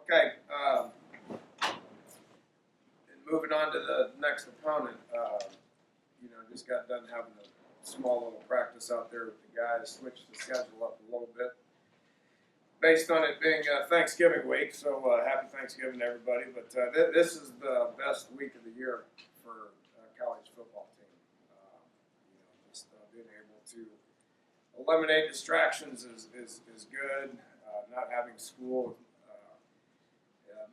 Okay, and moving on to the next opponent, just got done having a small little practice out there with the guys, switched the schedule up a little bit based on it being Thanksgiving week, so happy Thanksgiving to everybody. But this is the best week of the year for college football team. Being able to eliminate distractions is good. Not having school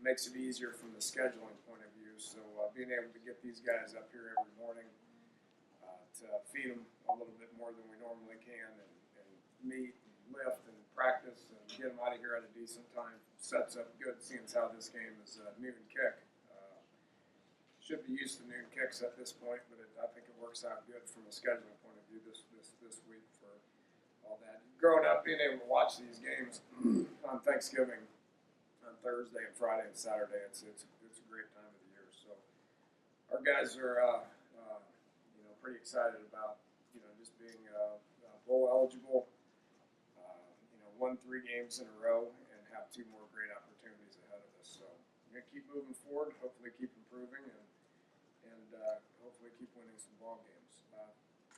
makes it easier from the scheduling point of view. So being able to get these guys up here every morning to feed them a little bit more than we normally can and meet and lift and practice and get them out of here at a decent time sets up good, seeing as how this game is a noon kick. Should be used to noon kicks at this point, but I think it works out good from a scheduling point of view this week for all that. Growing up, being able to watch these games on Thanksgiving, on Thursday and Friday and Saturday, it's a great time of the year. So our guys are pretty excited about just being bowl eligible. Won 3 games in a row and have 2 more great opportunities ahead of us. So we're gonna keep moving forward, hopefully keep improving, and hopefully keep winning some ball games.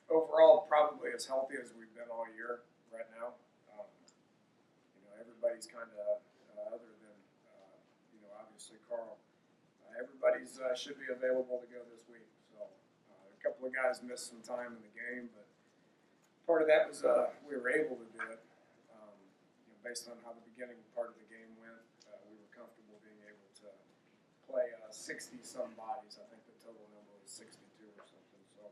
Overall, probably as healthy as we've been all year right now. Everybody's kind of other than obviously Carl. Everybody's should be available to go this week. So a couple of guys missed some time in the game, but part of that was we were able to do it. Based on how the beginning part of the game went, we were comfortable being able to play 60-some bodies. I think the total number was 62 or something. So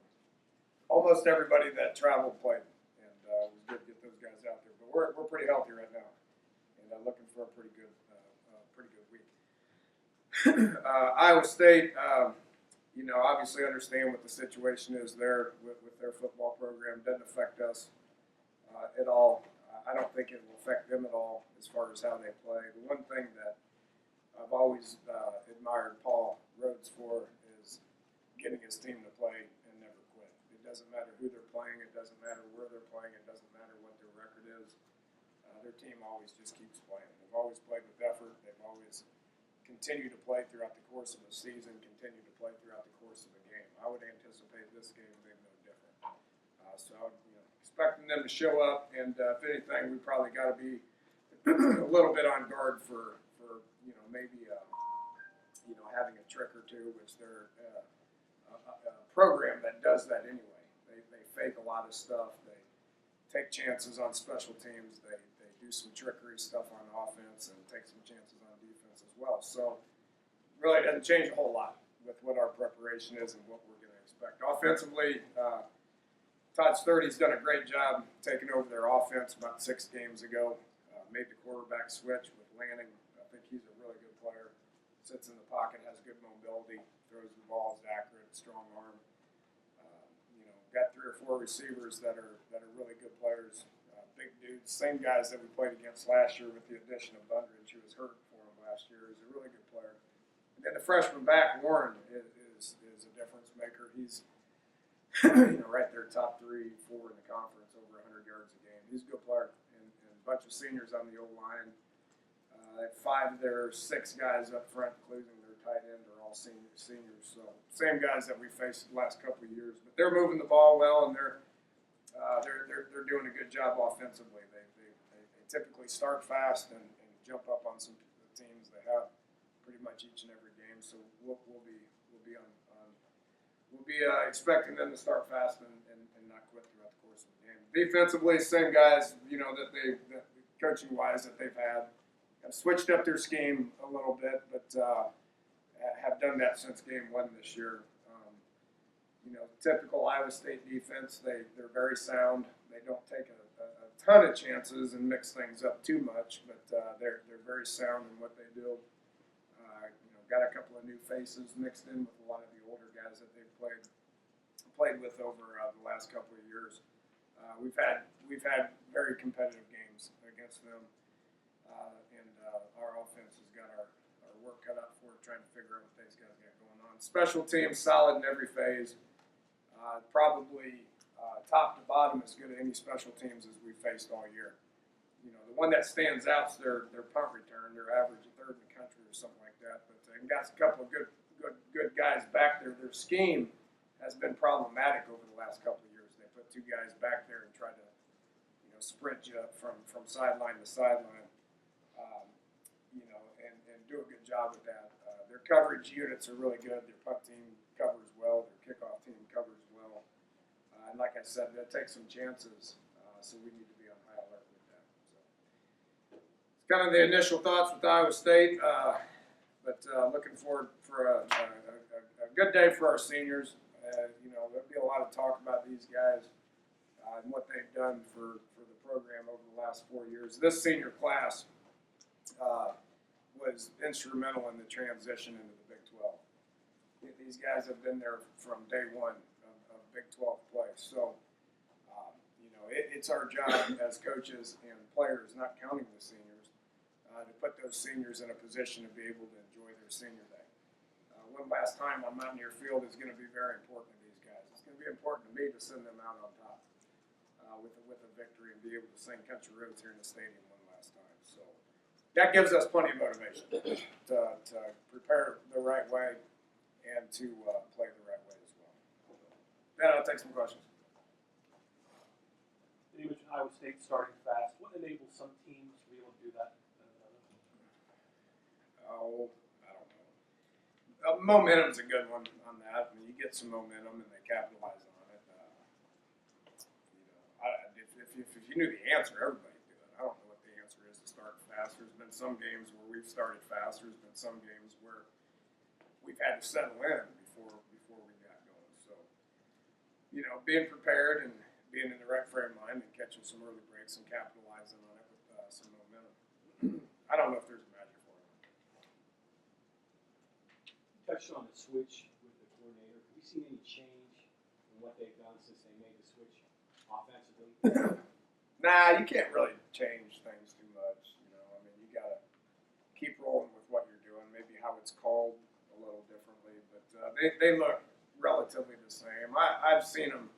almost everybody that traveled played, and it was good to get those guys out there. But we're pretty healthy right now, and looking for a pretty good week. Iowa State, obviously understand what the situation is there with their football program. Doesn't affect us at all. I don't think it will affect them at all as far as how they play. The one thing that I've always admired Paul Rhodes for is getting his team to play and never quit. It doesn't matter who they're playing. It doesn't matter where they're playing. It doesn't matter what their record is. Their team always just keeps playing. They've always played with effort. They've always continued to play throughout the course of a season, continue to play throughout the course of a game. I would anticipate this game being no different. So I would, expecting them to show up, and if anything, we probably got to be a little bit on guard for maybe having a trick or two, which they're a program that does that anyway. They fake a lot of stuff. They take chances on special teams. They do some trickery stuff on offense and take some chances on defense as well. So really doesn't change a whole lot with what our preparation is and what we're going to expect. Offensively, Todd Sturdy's done a great job taking over their offense about 6 games ago. Made the quarterback switch with Lanning. I think he's a really good player. Sits in the pocket, has good mobility, throws the ball, is accurate, strong arm. Got 3 or 4 receivers that are really good players. Big dudes, same guys that we played against last year with the addition of Bundridge, who was hurt for him last year. He's a really good player. And then the freshman back, Warren, is a difference maker. He's right there, top 3, 4 in the conference, over 100 yards a game. He's a good player, and a bunch of seniors on the O-line. 5 of their 6 guys up front, including their tight end, are all seniors. So same guys that we faced the last couple of years. But they're moving the ball well, and they're doing a good job offensively. They typically start fast and jump up on some teams they have pretty much each and every game. So we'll be expecting them to start fast and not quit throughout the course of the game. Defensively, same guys, that coaching-wise that they've had. Have switched up their scheme a little bit, but have done that since game 1 this year. Typical Iowa State defense, they're very sound. They don't take a ton of chances and mix things up too much, but they're very sound in what they do. Got a couple of new faces mixed in with a lot of the older guys that they've played with over the last couple of years. We've had very competitive games against them, and our offense has got our work cut out for it, trying to figure out what these guys got going on. Special teams solid in every phase. Probably top to bottom as good at any special teams as we've faced all year. The one that stands out is their punt return. They're average 3rd in the country scheme has been problematic over the last couple of years. They put two guys back there and try to, sprint you up from sideline to sideline, and do a good job with that. Their coverage units are really good. Their punt team covers well. Their kickoff team covers well. And like I said, that takes some chances, so we need to be on high alert with that. So it's kind of the initial thoughts with Iowa State, but looking forward for a good day for our seniors. There'll be a lot of talk about these guys and what they've done for the program over the last 4 years. This senior class was instrumental in the transition into the Big 12. These guys have been there from day one of Big 12 play. So, it's our job as coaches and players, not counting the seniors, to put those seniors in a position to be able to enjoy their senior day. One last time on Mountaineer Field is going to be very important to these guys. It's going to be important to me to send them out on top with a victory and be able to sing country roads here in the stadium one last time. So that gives us plenty of motivation to prepare the right way and to play the right way as well. Then I'll take some questions. You mentioned Iowa State starting fast. What enables some teams to be able to do that than others? Oh, I don't know. Momentum's a good one on that. I mean, you get some momentum and they capitalize on it. If you knew the answer, everybody would do it. I don't know what the answer is to start fast. There's been some games where we've started fast. There's been some games where we've had to settle in before we got going. So, being prepared and being in the right frame of mind and catching some early breaks and capitalizing on it with some momentum. I don't know if there's a magic formula. You touched on the switch with the coordinator. Have you seen any change in what they've done since they made the switch offensively? Nah, you can't really change things too much. You got to keep rolling with what you're doing. Maybe how it's called a little differently, but they look relatively the same. I've seen them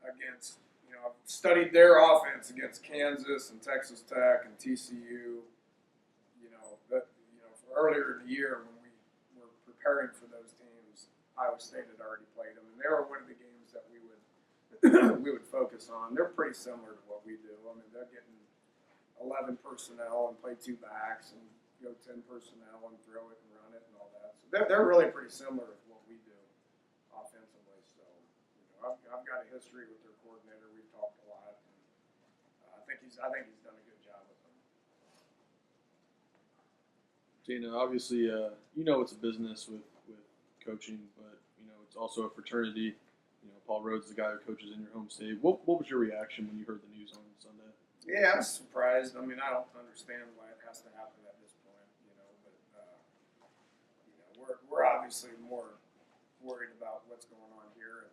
against, I've studied their offense against Kansas and Texas Tech and TCU. Earlier in the year when we were preparing for those teams, Iowa State had already played them, and they were one of the games that we would focus on. They're pretty similar to what we do. I mean, they're getting 11 personnel and play two backs and go 10 personnel and throw it and run it and all that. So they're really pretty similar to what we do offensively. So, I've got a history with their coordinator. We've talked a lot. And, I think he's done a good job with them. Dana, obviously, it's a business with coaching, but it's also a fraternity. Paul Rhodes is the guy who coaches in your home state. What was your reaction when you heard the news on Sunday? Yeah, I was surprised. I mean, I don't understand why it has to happen at this point, but we're obviously more worried about what's going on here,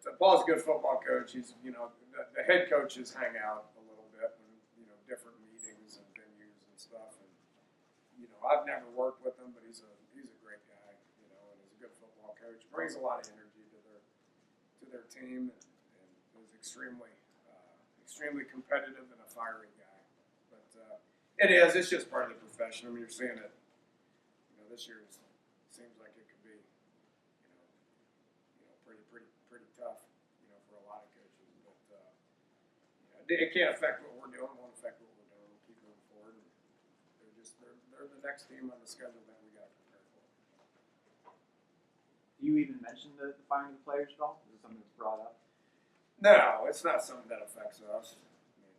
but Paul's a good football coach. He's, the head coaches hang out a little bit when, different meetings and venues and stuff, and I've never worked with him, but he's a great guy, and he's a good football coach. Brings a lot of energy to their team, and is extremely competitive and a fiery guy. But it's just part of the profession. I mean, you're seeing it. This year seems like it could be, pretty tough, for a lot of coaches. But it can't affect what we're doing. It won't affect what we're doing. We'll keep moving forward. And they're the next team on the schedule that we got to prepare for. Do you even mention the firing of the players at all? Is it something that's brought up? No, it's not something that affects us. I mean,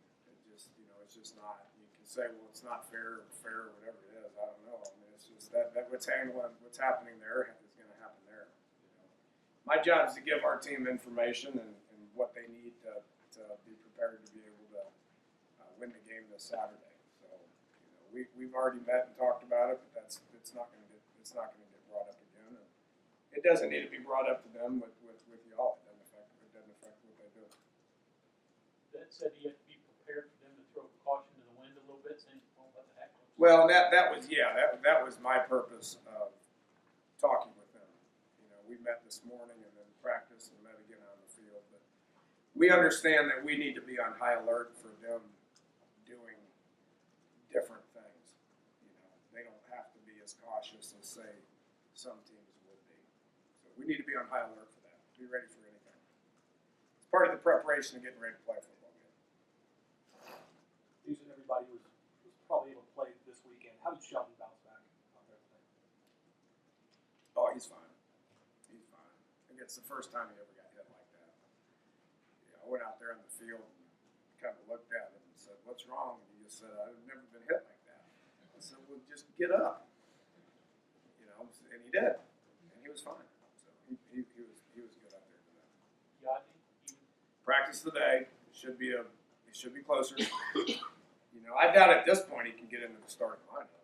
it's just not. You can say, well, it's not fair or whatever it is. I don't know. I mean, it's just that what's happening there is going to happen there. My job is to give our team information and what they need to be prepared to be able to win the game this Saturday. So, we've already met and talked about it, but it's not going to get brought up again. And it doesn't need to be brought up to them with y'all. It doesn't affect what they do. That said, you have to be prepared for them to throw caution to the wind a little bit, saying, "Well, what the heck?" Well, that was my purpose of talking with them. We met this morning and then practiced and met again on the field. But we understand that we need to be on high alert for them doing different things. They don't have to be as cautious as, say, some teams would be. So we need to be on high alert for that. Be ready for anything. It's part of the preparation of getting ready to play a football game. Usually everybody was probably able to play this weekend. How did Shelby bounce back out there today? Oh, he's fine. He's fine. I think it's the first time he ever got hit like that. Yeah, I went out there on the field and kind of looked at him and said, "What's wrong?" And he just said, "I've never been hit like that." I said, "Well, just get up." You know, and he did, and he was fine. So he was good out there today. Yaji, Practice today. It should be closer. You know, I doubt at this point he can get into the starting lineup.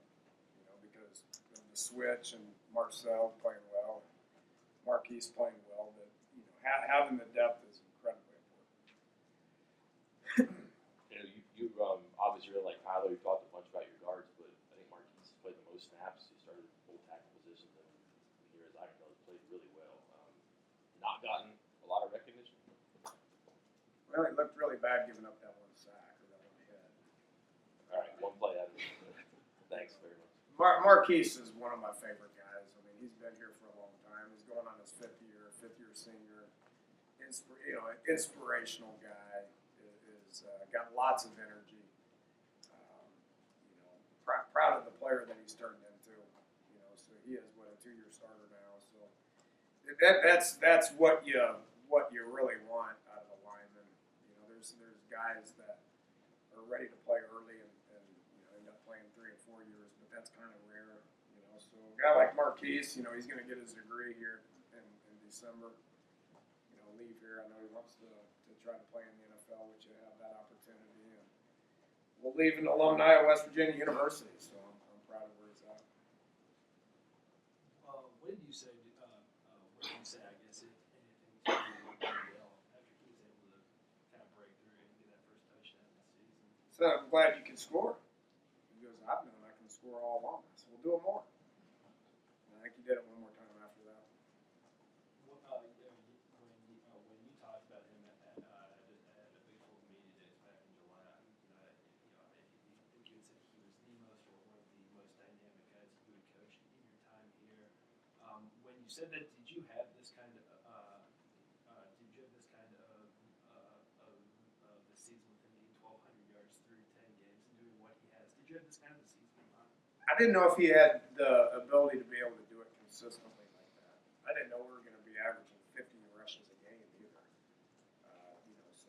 You know, because of the switch and Marcel playing well, Marquise playing well. But you know, having the depth is incredibly important. You know, you obviously really like Tyler. You talked a bunch about your guards, but I think Marquise played the most snaps. He started both tackle positions, and here as I can tell, he played really well. Not gotten a lot of recognition. Well, he looked really bad giving up that one sack or that one hit. All right, one play out of it. Thanks very much. Marquise is one of my favorite guys. I mean, he's been here for a long time. He's going on his fifth year senior. An inspirational guy. Is got lots of energy. You know, proud of the player that he's turned into. You know, so he is a 2-year starter now. So that's what you really want out of a lineman. You know, there's guys that are ready to play early and you know end up playing 3 and 4 years, but that's kind of rare. You know, so a guy like Marquise, you know, he's going to get his degree here in December. You know, leave here. I know he wants to try to play in the NFL, which you have that opportunity. And we'll leave an alumni at West Virginia University, so I'm proud of where he's at. when do you say, I guess, if anything to Odell after he was able to kind of break through and get that first touchdown this season? So I'm glad you can score. He goes, I've known I can score all along. So we'll do it more. And I think he did it one more time after that. When you talked about him at a Big 12 media days back in July, I think you had said he was the most or one of the most dynamic guys you would coach in your time here. When you said that, did you have this kind of the season with him getting 1,200 yards through 10 games and doing what he has? Did you have this kind of a season in mind? I didn't know if he had the ability to be able to do it consistently like that. I didn't know we were going to be averaging 50 rushes a game either. You know, so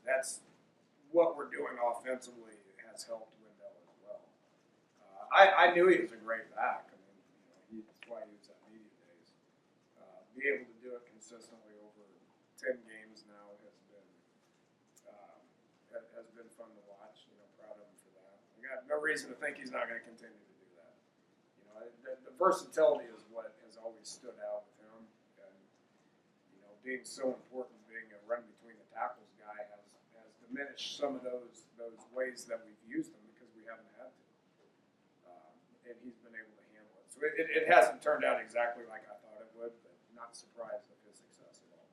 that's what we're doing offensively has helped Wendell as well. I knew he was a great back. I mean, you know, that's why he was at media days. Be able to do it consistently over 10 games now has been fun to watch. You know, proud of him for that. I got no reason to think he's not going to continue to do that. You know, the versatility is what has always stood out with him, and you know, being so important, being a run between the tackles guy has diminished some of those ways that we've used him because we haven't had to, and he's been able to handle it. So it hasn't turned out exactly like I thought it would, but not surprised at his success at all.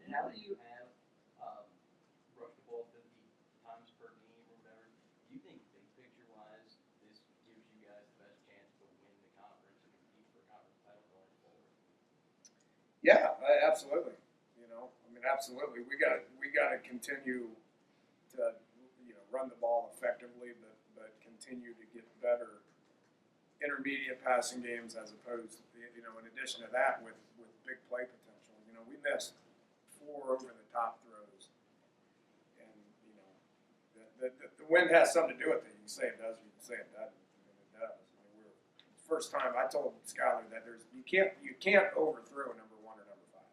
And now that you have rushed the ball 50 times per game or whatever, do you think big picture wise this gives you guys the best chance to win the conference and compete for a conference title going forward? Yeah, absolutely. You know, I mean, absolutely. We got to continue to run the ball effectively, but continue to get better intermediate passing games as opposed to, you know, in addition to that with big play potential. You know, we missed 4 over the top throws, and you know, the wind has something to do with it. You can say it does, you can say it doesn't. I mean, it does. I mean, first time I told Skyler that you can't overthrow number 1 or number 5,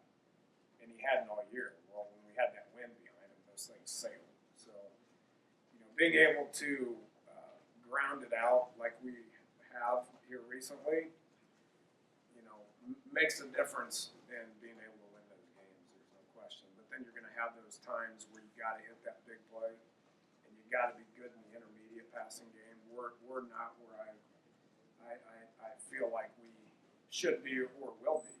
and he hadn't all year. Well, when we had that wind behind him, those things sailed. So, you know, being able to ground it out like we have here recently, you know, makes a difference in being able to win those games. There's no question. But then you're going to have those times where you got to hit that big play, and you got to be good in the intermediate passing game. We're not where I feel like we should be or will be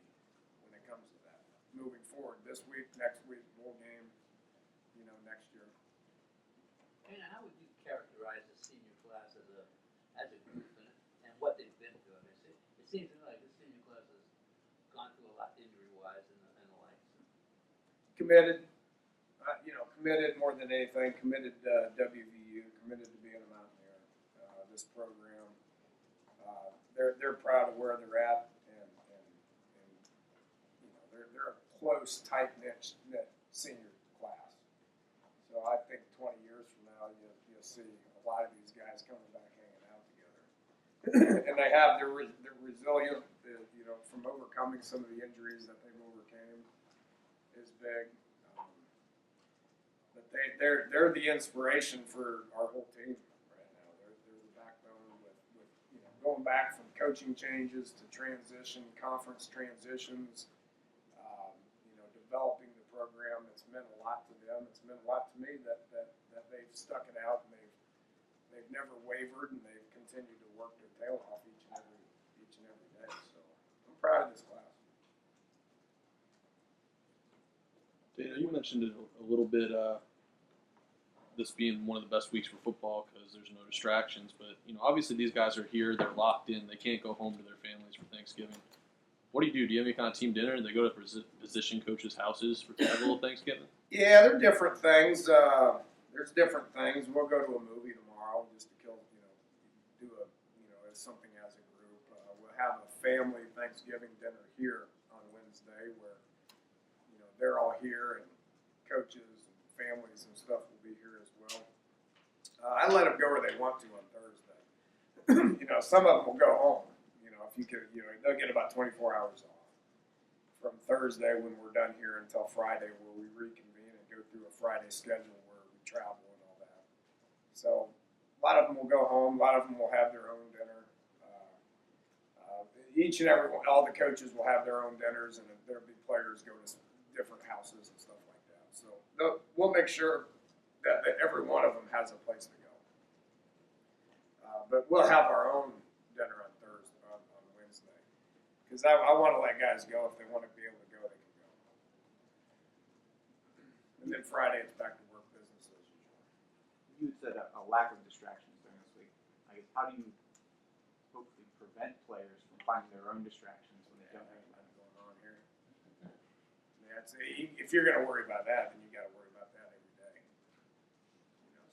when it comes to that. Moving forward, this week, next week, bowl game, you know, next year. And how would you characterize the senior class as a group and what they've been through? I mean, it seems to me like the senior class has gone committed. Committed more than anything. Committed WVU. Committed to being a Mountaineer. This program. They're proud of where they're at, and they're a close, tight knit senior class. So I think 20 years from now, you'll see a lot of these guys coming back hanging out together, and they're resilient. From overcoming some of the injuries that they've overcame is big. But they're the inspiration for our whole team right now. They're the backbone with going back from coaching changes to transition, conference transitions. Developing the program. It's meant a lot to them. It's meant a lot to me that they've stuck it out and they've never wavered and they've continued to work their tail off each and every day. So I'm proud of this class. Dana, you mentioned it a little bit. This being one of the best weeks for football because there's no distractions. But obviously these guys are here. They're locked in. They can't go home to their families for Thanksgiving. What do you do? Do you have any kind of team dinner? Do they go to position coaches' houses for a little Thanksgiving? Yeah, they're different things. There's different things. We'll go to a movie tomorrow just to kill, do as something as a group. We'll have a family Thanksgiving dinner here on Wednesday where, they're all here and coaches and families and stuff will be here as well. I let them go where they want to on Thursday. Some of them will go home. If you could, they'll get about 24 hours off from Thursday when we're done here until Friday where we reconvene and go through a Friday schedule where we travel and all that. So a lot of them will go home. A lot of them will have their own dinner. Each and every one, all the coaches will have their own dinners, and there'll be players go to different houses and stuff like that. So we'll make sure that every one of them has a place to go. But we'll have our own dinner on Wednesday. Because I want to let guys go. If they want to be able to go, they can go. And then Friday, it's back to work business as usual. You had said a lack of distractions during this week. I guess, how do you hopefully prevent players from finding their own distractions when they don't have nothing going on here? If you're going to worry about that, then you got to worry about that every day.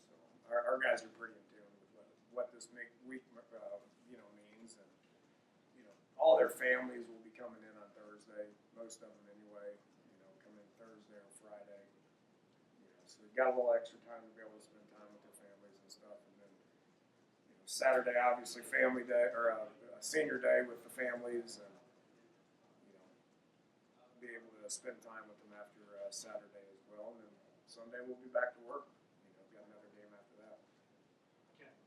So our guys are pretty in tune with what this week means, and all their families will be coming in on Thursday. Most of them anyway. Come in Thursday or Friday. So they've got a little extra time to be able to spend time with their families and stuff. And then Saturday, obviously, family day or a senior day with the families, and be able to spend time with them after Saturday as well. And then Sunday we'll be back to work.